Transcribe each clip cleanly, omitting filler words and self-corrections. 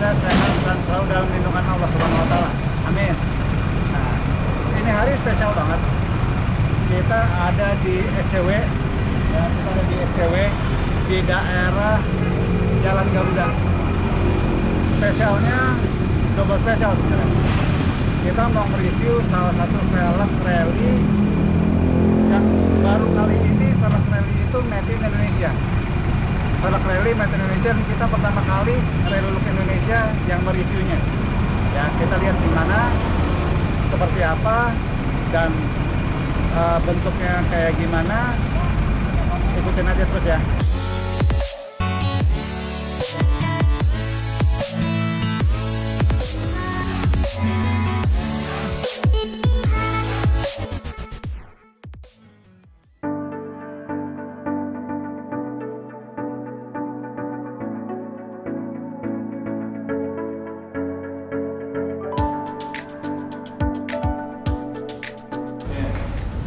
sukses, sehat, dan selalu dalam lindungan Allah Subhanahu Wa Taala. Amin. Nah, ini hari spesial banget. Kita ada di SCW, ya, kita ada di SCW di daerah Jalan Garuda. Spesialnya double spesial sebenarnya. Kita mau mereview salah satu velg rally yang baru kali ini. Velg rally itu made in Indonesia. Velg rally made in Indonesia, dan kita pertama kali Rally Look Indonesia yang mereviewnya. Ya, kita lihat di mana, seperti apa, dan bentuknya kayak gimana. Ikutin aja terus ya.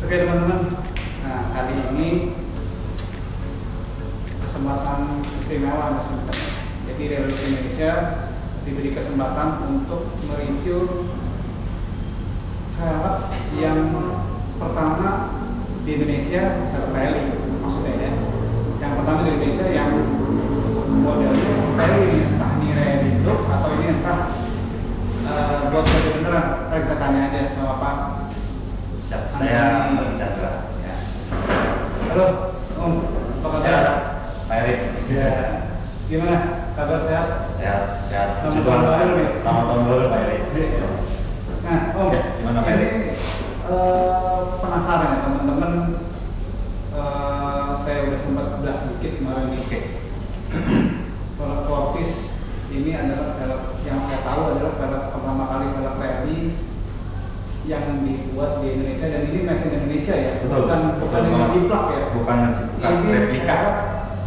Oke teman-teman, nah kali ini kesempatan istimewa Mas teman-teman. Jadi Rally Look Indonesia diberi kesempatan untuk mereview velg yang pertama di Indonesia, velg rally maksudnya ya. Yang pertama di Indonesia yang modelnya rally, entah ini rally look atau ini entah buat rally beneran. Kita tanya aja sama Pak. Saya Chandra. Ya. Halo, Om. Apa kabar? Pak Erik. Ya. Gimana? Kabar sehat? Sehat. Selamat tahun baru, nih. Selamat tahun baru, Pak Erik. Nah, Om. Ya, gimana, Pak Erik? Ini penasaran ya teman-teman. Saya udah sempat belas sedikit kemarin nih. Velg Fortis ini adalah velg yang saya tahu adalah velg pertama kali velg rally yang dibuat di Indonesia, dan ini made in Indonesia ya. Betul. Bukan yang jiplak ya. Bukan Ini replika.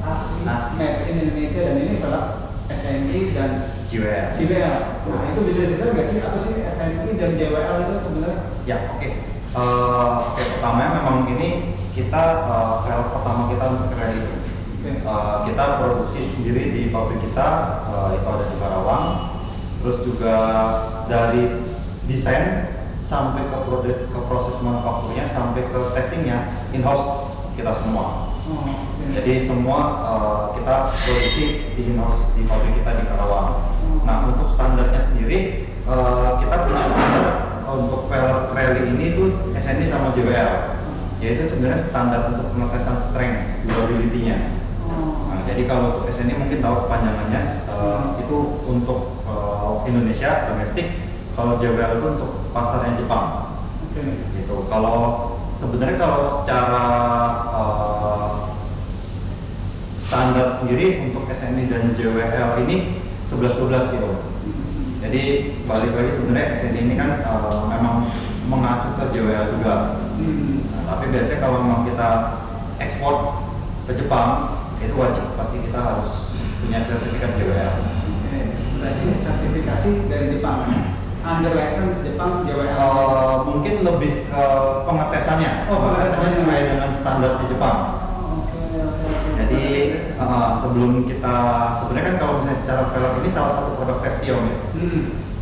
Asli Asli. made in Indonesia, dan ini velg SNI dan JWL. JWL. Nah, itu bisa diceritain nggak sih apa sih SNI dan JWL itu sebenarnya? Ya, oke. Pertama memang ini kita velg pertama kita untuk rally. Kita produksi sendiri di pabrik kita, itu ada di Karawang. Terus juga dari desain sampai ke proses manufakturnya sampai ke testingnya in-house kita semua. Jadi semua kita produksi di in-house di pabrik kita di Karawang. Nah, untuk standarnya sendiri kita punya standar untuk velg rally ini tuh SNI sama JWL, yaitu sebenarnya standar untuk pengetesan strength durability-nya. Nah, jadi kalau untuk SNI mungkin tahu kepanjangannya, itu untuk Indonesia domestik. Kalau JWL itu untuk pasarnya Jepang. Gitu. Kalau sebenarnya kalau secara standar sendiri untuk SNI dan JWL ini 11-12 sih, Om. Jadi balik lagi sebenarnya SNI ini kan memang mengacu ke JWL juga. Nah, tapi biasanya kalau memang kita ekspor ke Jepang, itu wajib pasti kita harus punya sertifikat JWL. Berarti ini sertifikasi dari Jepang. Under license Jepang JWL. Mungkin lebih ke pengetesannya. Pengetesannya sesuai dengan standar di Jepang. Jadi sebelum kita sebenarnya kan kalau misalnya secara velg ini salah satu produk safety, Om ya.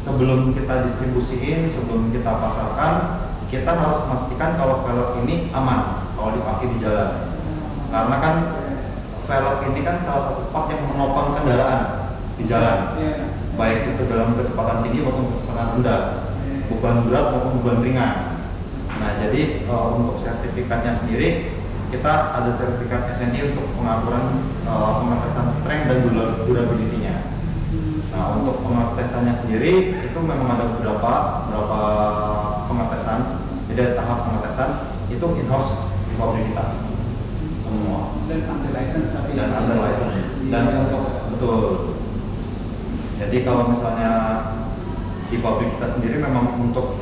Sebelum kita distribusiin, sebelum kita pasarkan, kita harus memastikan kalau velg ini aman kalau dipakai di jalan. Karena kan velg ini kan salah satu part yang menopang kendaraan di jalan. Baik itu dalam kecepatan tinggi maupun kecepatan rendah, beban berat maupun beban ringan. Nah, jadi untuk sertifikatnya sendiri kita ada sertifikat SNI untuk pengaturan pengetesan strength dan durability-nya. Nah, untuk pengetesannya sendiri itu memang ada beberapa pengetesan. Jadi ada tahap pengetesan itu in-house di pabrik kita semua. Dan under license tapi. Dan under license. Dan untuk betul. Jadi kalau misalnya di pabrik kita sendiri memang untuk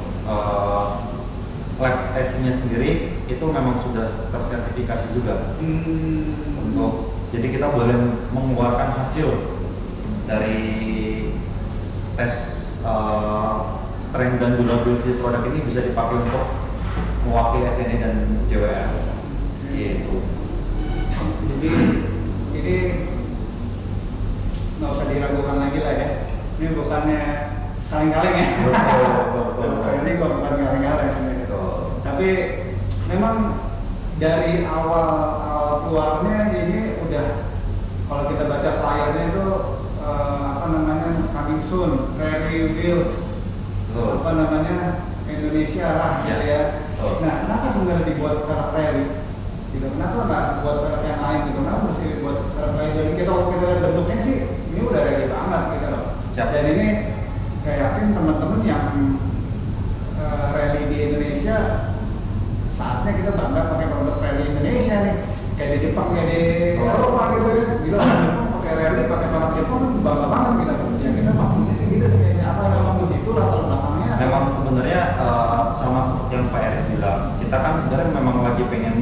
lab testingnya sendiri itu memang sudah tersertifikasi juga. Jadi kita boleh mengeluarkan hasil dari tes strength dan durability produk ini bisa dipakai untuk mewakili SNI dan JWL. Gitu. Jadi ini nggak usah diragukan lagi lah ya. Ini bukannya kaleng-kaleng ya. Betul. Ini kok bukan kaleng-kaleng sebenarnya. Betul. Tapi memang dari awal keluarnya ini udah, kalau kita baca flyernya itu apa namanya, coming soon, rally wheels, Betul. apa namanya, Indonesia lah gitu ya. Betul. Nah, kenapa sebenarnya dibuat velg rally? Gitu. Kenapa nggak buat velg yang lain gitu? Kenapa mesti buat velg rally? Jadi kita lihat bentuknya sih, ini udah rally banget gitu loh. Siap. Dan ini saya yakin teman-teman yang rally di Indonesia, saatnya kita bangga pakai produk rally Indonesia nih. Kayak di Jepang, kayak di Eropa gitu ya. Gila, Jepang pakai rally, pakai produk Jepang kan bangga banget kita. Ya kita maksudnya sih gitu, kayaknya apa memang begitu latar belakangnya. Memang sebenarnya sama seperti yang Pak Erik bilang, kita kan sebenarnya memang lagi pengen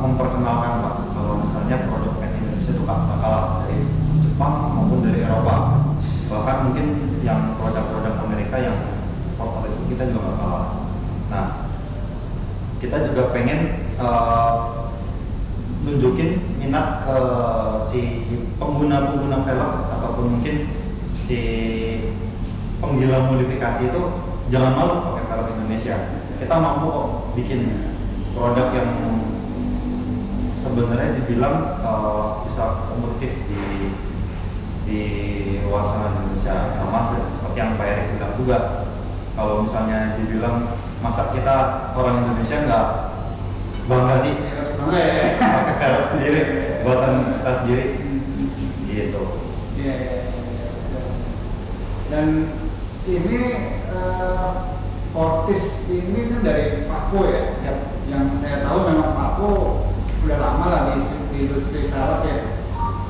memperkenalkan Pak, kalau misalnya produk made in Indonesia itu gak kalah dari Jepang maupun dari Eropa. Bahkan mungkin yang produk-produk Amerika yang Ford itu kita juga gak kalah. Nah, kita juga pengen nunjukin minat ke si pengguna-pengguna velg ataupun mungkin si penggila modifikasi itu jangan malu pakai velg Indonesia. Kita mampu kok bikin produk yang sebenarnya dibilang bisa kompetitif di luar sana Indonesia, sama seperti yang Pak Erik bilang juga. Kalau misalnya dibilang masa kita orang Indonesia nggak bangga sih pakai velg sendiri, buatan kita sendiri, gitu. Iya. Dan ini Fortis ini kan dari Paco ya. Yap. Yang saya tahu memang Paco udah lama lah di industri velg ya.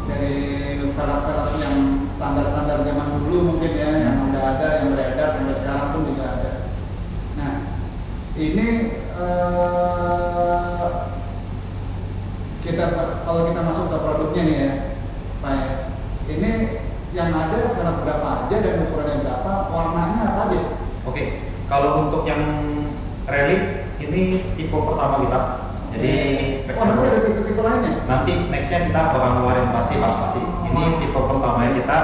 Dari velg-velg yang standar-standar zaman dulu mungkin ya, yang udah ada, yang beredar sampai sekarang pun juga ada. Nah, ini kalau kita masuk ke produknya nih ya, Pak, ini yang ada velg berapa aja dan ukurannya berapa, warnanya apa aja? Oke, kalau untuk yang rally ini tipe pertama kita. Jadi nanti ada tipe-tipe lainnya? Nanti nextnya kita bakal ngeluarin pasti. Ini tipe pertama kita.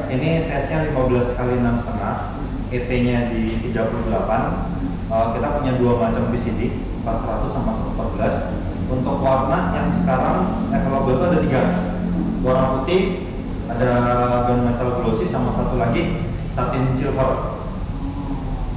Ini size-nya 15 x 6,5, ET-nya di 38. Kita punya dua macam PCD, 400 sama 114. Untuk warna yang sekarang available itu ada 3. Warna putih, ada gunmetal glossy, sama satu lagi satin silver.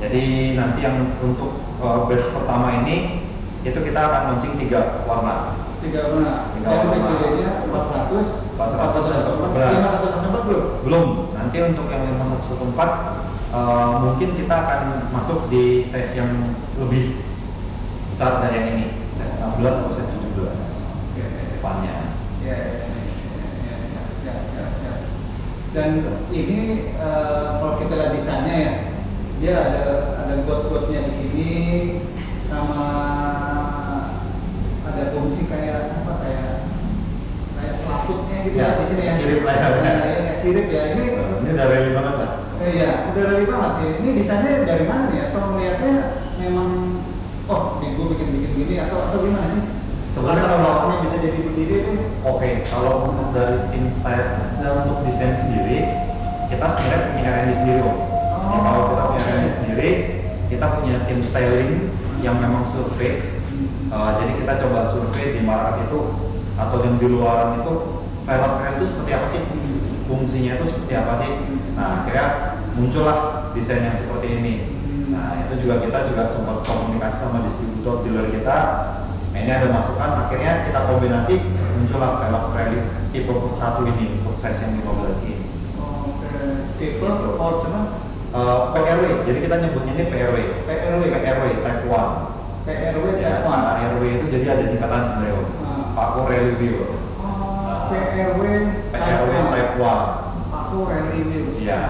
Jadi nanti yang untuk batch pertama ini itu kita akan launching 3 warna. 3 warna. Dan PCD-nya 400, 514 belum? Belum. Nanti untuk yang 514 mungkin kita akan masuk di size yang lebih besar dari yang ini, size 16 atau size 17 depannya. Ya, siap. Dan ini kalau kita lihat desainnya ya, dia ada got-gotnya di sini, sama ada fungsi kayak apa, kayak selaputnya gitu ya di sini ya. Sirip lah ya. Kayak sirip ya. Ini udah ready banget lah. Iya, udah ready banget sih. Ini desainnya dari mana nih? Atau melihatnya memang gue bikin gini atau gimana sih? Sebenarnya kalau ini bisa jadi berdiri nih. Oke, kalau untuk dari tim style dan untuk desain sendiri, kita sebenarnya punya R&D sendiri om. Ya, kalau kita punya R&D sendiri, kita punya tim styling yang memang survei. Jadi kita coba survei di market itu atau yang di luaran itu velg itu seperti apa sih, fungsinya itu seperti apa sih. Nah, akhirnya muncullah desain yang seperti ini. Nah, itu juga kita sempat komunikasi sama distributor dealer kita. Nah, ini ada masukan, akhirnya kita kombinasi, muncullah velg rally tipe 1 ini untuk size yang 15 ini. Oke, tipe Fortuner PRW, jadi kita nyebutnya ini PRW Type 1. PRW Ya, Type 1. PRW itu jadi ada singkatan sebenarnya om. Paco Rally Wheel. PRW Type 1. Paco Rally Wheels. Iya.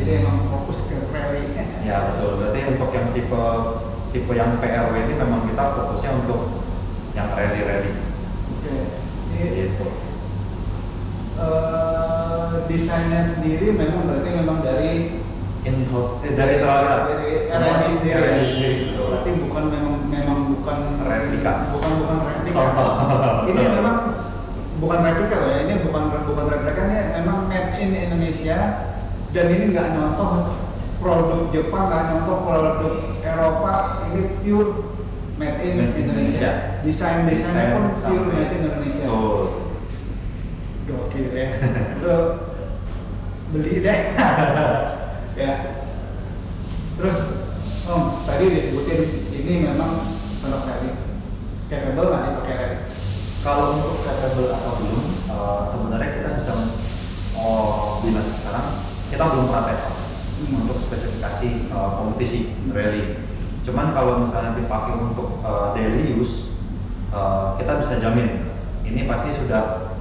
Jadi emang fokus ke rally. Ya betul, berarti untuk yang tipe yang PRW ini memang kita fokusnya untuk yang rally. Oke. Gitu. Desainnya sendiri memang dari In-house, dari internal kita. dari Semua R&D sendiri. R&D sendiri, betul. Berarti memang bukan Replika. Bukan replika. Contoh. Ini memang bukan replika loh ya. Ini bukan replika, ini memang made in Indonesia Dan ini nggak nyontoh produk Jepang, nggak nyontoh produk Eropa, ini pure made in Indonesia. Desainnya pun pure made in Indonesia. Gokil ya. Lo beli deh. Ya. Terus tadi disebutin ini memang velg rally. Capable nggak dipakai rally? Kalau untuk capable atau belum, sebenarnya kita bisa bilang sekarang kita belum pernah tes untuk spesifikasi kompetisi rally. Cuman kalau misalnya dipakai untuk daily use, kita bisa jamin ini pasti sudah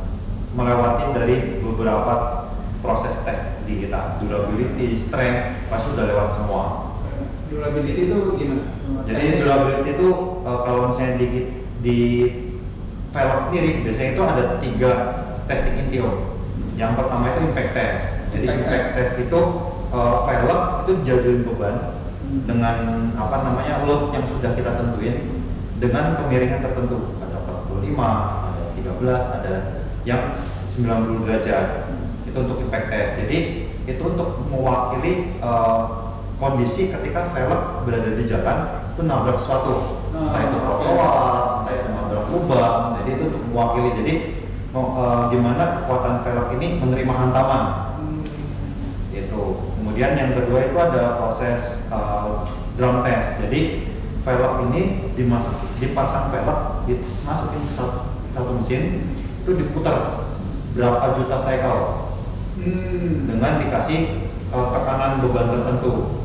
melewati dari beberapa proses tes di kita, durability, strength, pasti sudah lewat semua. Durability itu gimana? Jadi durability itu kalau misalnya di velg sendiri biasanya itu ada 3 testing intium. Yang pertama itu impact test. Jadi impact test itu velg itu jadiin beban dengan load yang sudah kita tentuin dengan kemiringan tertentu. Ada 45, ada 13, ada yang 90 derajat. Itu untuk impact test. Jadi itu untuk mewakili kondisi ketika velg berada di jalan itu nabrak sesuatu, entah itu trotoar, entah itu nabrak lubang. Jadi itu untuk mewakili. Jadi gimana kekuatan velg ini menerima hantaman. Itu. Kemudian yang kedua itu ada proses drum test. Jadi velg ini dipasang velg, dimasukin ke satu mesin, itu diputar berapa juta cycle dengan dikasih tekanan beban tertentu.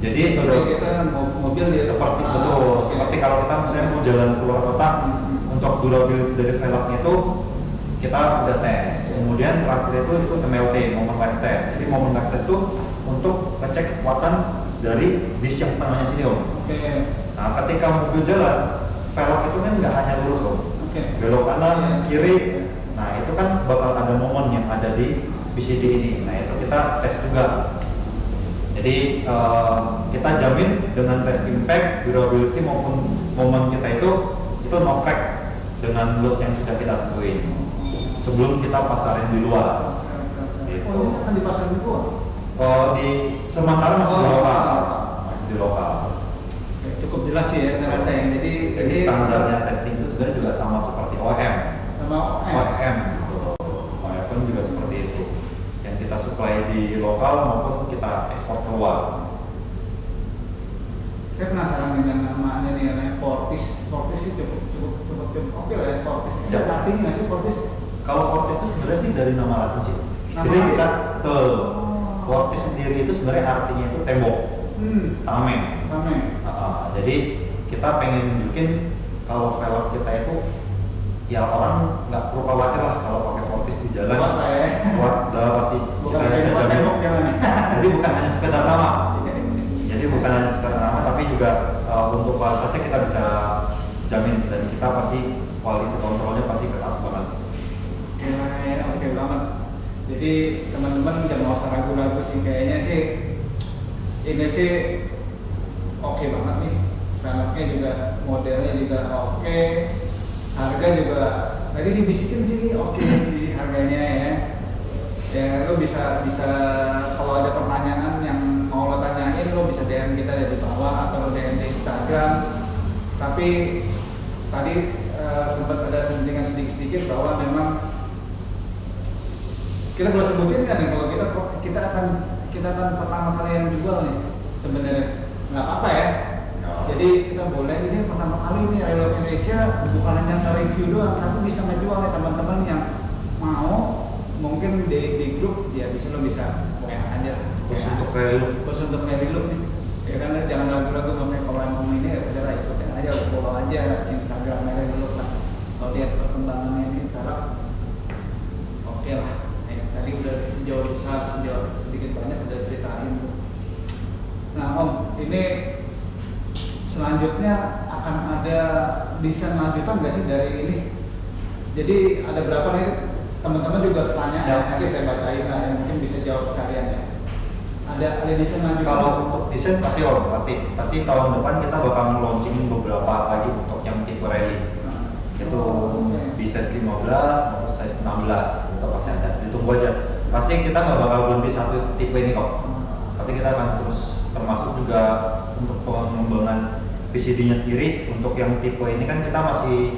Jadi kita mobil ya seperti betul, seperti kalau kita misalnya mau jalan keluar kota, untuk durability dari velgnya itu kita udah tes. Kemudian terakhir itu MLT, moment life test. Jadi moment life test itu untuk ngecek kekuatan dari disk yang namanya sini om. Nah ketika mobil jalan, velg itu kan nggak hanya lurus om, belok kanan, kiri. Nah itu kan bakal ada momen yang ada di PCD ini. Nah itu kita tes juga. Jadi kita jamin dengan tes impact, durability maupun momen kita itu no crack dengan load yang sudah kita tentuin sebelum kita pasarin di luar. Gitu. Oh ini akan dipasarin di luar? Di sementara masih di lokal, masih di lokal. Cukup jelas sih ya saya rasa yang jadi standarnya testing itu sebenarnya juga sama seperti OEM. Sama OEM. OEM pun juga seperti itu. Yang kita supply di lokal maupun kita ekspor keluar. Saya penasaran dengan namanya nih, namanya Fortis. Fortis sih cukup oke lah ya Fortis. Siapa artinya nggak sih Fortis? Kalau Fortis itu sebenarnya sih dari nama Latin sih. Nama jadi kita Fortis sendiri itu sebenarnya artinya itu tembok, tameng. Jadi kita pengen nunjukin kalau velg kita itu ya orang nggak perlu khawatir lah kalau pakai Fortis di jalan. Kuat, udah pasti kita bisa jamin. Jadi bukan hanya sekedar nama. Jadi bukan hanya sekedar nama, tapi juga untuk kualitasnya kita bisa jamin dan kita pasti quality controlnya pasti ketat banget. Oke banget. Jadi teman-teman jangan usah ragu-ragu sih, kayaknya sih ini sih oke banget nih. Velgnya juga modelnya juga oke, harga juga tadi dibisikin sih oke sih harganya ya. Ya lo bisa kalau ada pertanyaan yang mau lo tanyain lo bisa DM kita dari bawah atau lo DM di Instagram. Tapi tadi sempat ada sentingan sedikit bahwa memang kita boleh sebutin kan nih kalau kita akan pertama kali yang jual nih sebenarnya nggak apa-apa ya. Jadi kita boleh ini pertama kali nih Rally Indonesia bukan hanya nge-review doang, tapi bisa ngejual nih teman-teman yang mau mungkin di grup ya bisa WA aja. Khusus untuk rally look nih. Ya kan jangan ragu-ragu makanya kalau emang ini ya udah ikutin aja, follow aja Instagram Rally Look lah. Kalau lihat perkembangannya ini harap oke lah. Tadi udah sejauh besar, sejauh sedikit banyak udah ceritain tuh. Nah Om, ini selanjutnya akan ada desain lanjutan nggak sih dari ini? Jadi ada berapa nih teman-teman juga tanya, nanti saya bacain yang mungkin bisa jawab sekalian ya. Ada desain lanjutan? Kalau untuk desain pasti tahun depan kita bakal launching beberapa lagi untuk yang tipe rally. Itu di size 15 maupun size 16 itu pasti ada. Ditunggu aja. pasti kita nggak bakal berhenti satu tipe ini kok. Pasti kita akan terus, termasuk juga untuk pengembangan PCD-nya sendiri. Untuk yang tipe ini kan kita masih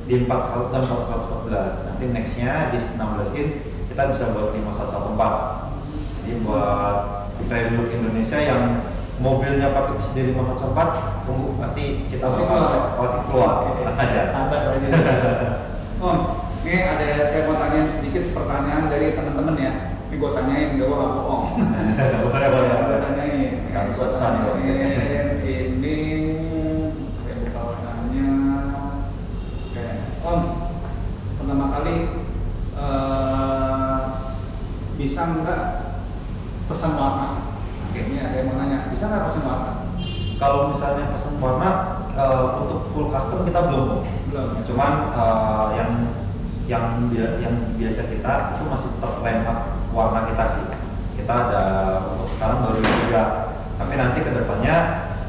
di 400 dan 414. Nanti nextnya di 16 in kita bisa buat 5114. Jadi buat rally look Indonesia yang mobilnya pakai PCD 514, tunggu pasti kita pasti keluar. Aja. Sabar aja. Om, ini ada saya mau tanya sedikit pertanyaan dari teman-teman ya. Ini gue tanyain, gak gue nggak bohong. Boleh. Gue tanyain. Kan selesai. Ini saya buka warnanya. Oke, Om, pertama kali bisa nggak pesan warna? Oke, ini ada yang mau nanya, bisa nggak pesan warna? Kalau misalnya pesan warna untuk full custom kita belum. Cuman yang biasa kita itu masih line up warna kita sih. Kita ada untuk sekarang baru 3. Tapi nanti kedepannya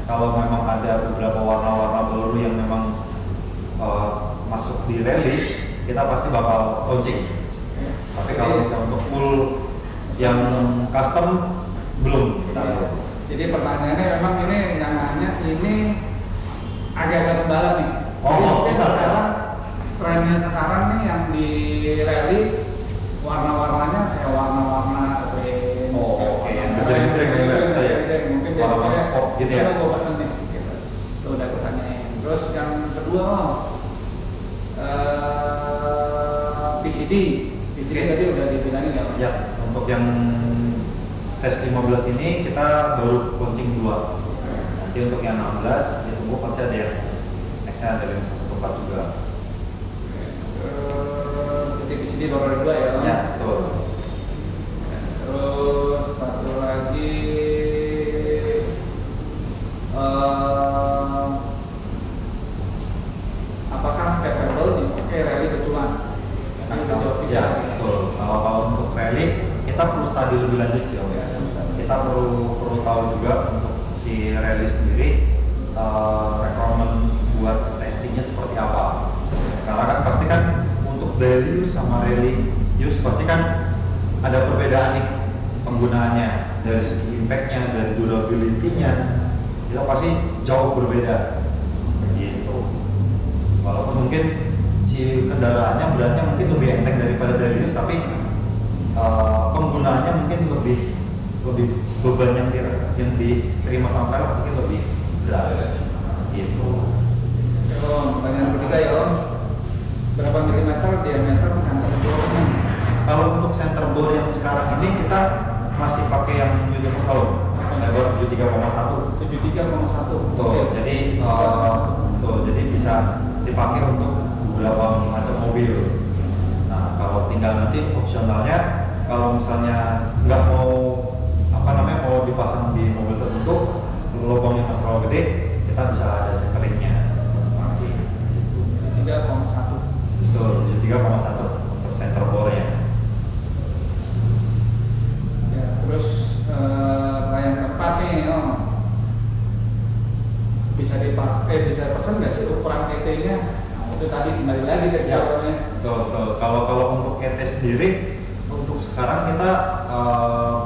kalau memang ada beberapa warna-warna baru yang memang masuk di rally, kita pasti bakal launching. Tapi kalau misalnya untuk full yang custom belum kita lihat. Jadi pertanyaannya memang ini yang nanya ini agak-agak pembalap nih. Jadi sekarang trennya sekarang nih yang di rally warna-warnanya kayak warna-warna orange. Oke. Gejreng-gejreng ya. Mungkin warna sport gitu ya. Gue pesen nih. Gitu. Itu udah gue tanyain. Terus yang kedua PCD tadi udah dibilangin nggak? Ya, untuk yang size 15 ini kita baru launching 2. Nanti untuk yang 16 ditunggu pasti ada yang nextnya ada 514 juga. Jadi PCD baru ada 2 ya? Ya, betul. Terus satu lagi apakah capable dipakai rally betulan? Ya, betul. Kalau untuk rally kita perlu studi lebih lanjut sih, Om. Kita perlu tahu juga untuk si rally sendiri requirement buat testingnya seperti apa. Karena kan pasti kan untuk daily use sama rally use pasti kan ada perbedaan nih penggunaannya, dari segi impactnya, dari durability-nya, itu pasti jauh berbeda. Gitu. Walaupun mungkin si kendaraannya beratnya mungkin lebih enteng daripada daily use, tapi penggunaannya mungkin lebih beban yang diterima sama pelek mungkin lebih berat. Gitu. Om, pertanyaan ketiga ya Om, berapa milimeter diameter center bore-nya? Kalau untuk center bore yang sekarang ini kita masih pakai yang universal, lebar 73,1. 73,1. Betul. Jadi betul. Jadi bisa dipakai untuk beberapa macam mobil. Nah, kalau tinggal nanti opsionalnya, kalau misalnya nggak mau mau dipasang di mobil tertentu, lubangnya masih terlalu gede, kita bisa ada centeringnya. Oke. 73,1. Betul, 73,1 untuk center bore-nya. Ya, terus yang cepat nih Om, bisa pesan nggak sih ukuran ET-nya? Itu tadi kembali lagi ke jawabannya. Betul. Kalau untuk ET sendiri, untuk sekarang kita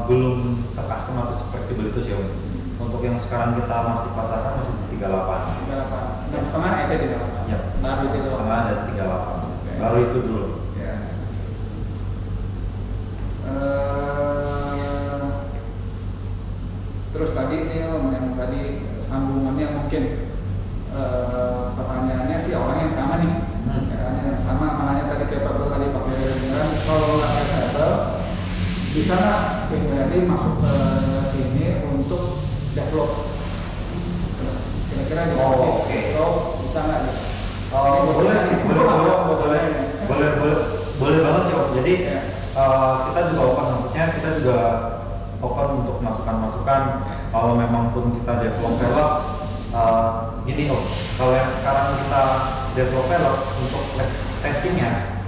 belum se-custom atau se-fleksibel itu sih Om. Untuk yang sekarang kita masih pasarkan masih di 38. 38. 6,5 ET 38. Ya. Baru itu doang. 6,5 dan 38. Oke. Baru itu dulu. Ya. Terus tadi ini Om, yang tadi sambungannya mungkin pertanyaannya sih orang yang sama nih. Yang sama mananya tadi capable tadi pakai beneran. Kalau nggak capable, bisa nggak tim Rally masuk ke sini untuk develop? Kira-kira gitu. Oke. Bisa nggak? Boleh banget sih Om. Jadi Ya. kita juga open, maksudnya kita juga open untuk masukan-masukan. Kalau memang pun kita develop velg, gini Om, kalau yang sekarang kita develop velg untuk testingnya,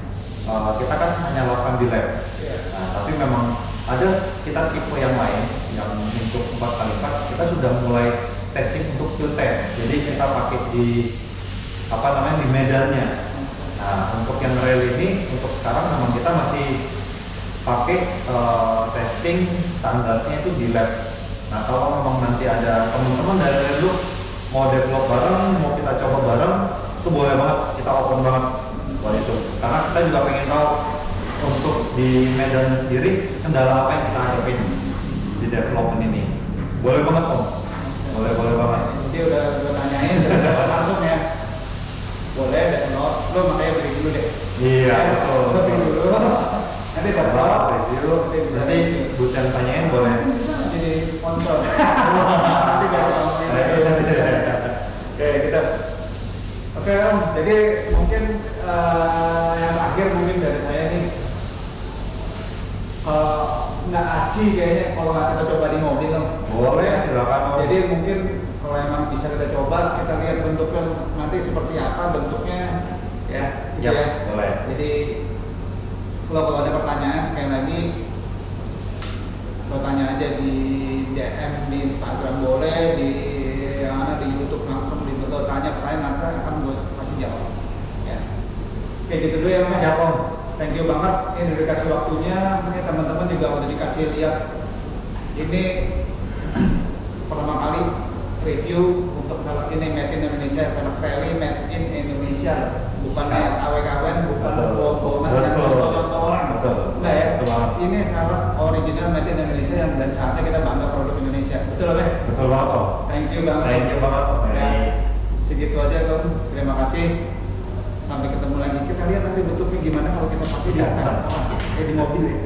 kita kan hanya lakukan di lab. Nah, tapi memang ada kita tipe yang lain yang untuk 4x4 kita sudah mulai testing untuk field test. Jadi kita pakai di di medannya. Nah, untuk yang rally ini untuk sekarang memang kita masih pakai testing standarnya itu di lab. Nah kalau memang nanti ada teman-teman dari dulu mau develop bareng, mau kita coba bareng, itu boleh banget, kita open banget buat itu. Karena kita juga pengen tahu untuk di Medan sendiri kendala apa yang kita hadapin di development ini. Boleh banget Om, boleh banget. Jadi udah tanyain, udah langsung ya. Boleh, download, lo makanya beli dulu deh. Iya betul. Lo beli dulu, nanti dapat review, nanti bukan tanyain boleh. Jadi sponsor. Nanti biar tahu. Oke, kita. Oke Om, jadi mungkin yang terakhir mungkin dari saya nih, nggak aci kayaknya kalau nggak kita coba di mobil Om. Boleh, silakan Om. Jadi mungkin kalau emang bisa kita coba, kita lihat bentuknya nanti seperti apa bentuknya, ya. Ya, Ya. boleh. Jadi kalau ada pertanyaan sekali lagi, lo tanya aja di DM di Instagram boleh, di di YouTube langsung di lo tanya pertanyaan nanti akan gue kasih jawab. Ya. Oke gitu dulu ya Mas. Siap Om. Thank you banget, ini udah dikasih waktunya, ini teman-teman juga udah dikasih lihat. Ini pertama kali review untuk film ini Made in Indonesia, film Rally Made in Indonesia, bukan AWKWN, bukan bohong-bohongan dan contoh-contoh orang. Betul. Enggak ya? Betul banget. Ini film original Made in Indonesia dan saatnya kita bangga produk Indonesia. Betul Om? Betul banget Om. Thank you banget. Thank you banget Om. Ya, segitu aja Om. Terima kasih. Sampai ketemu lagi. Kita lihat nanti bentuknya gimana kalau kita pakai di mobil ya.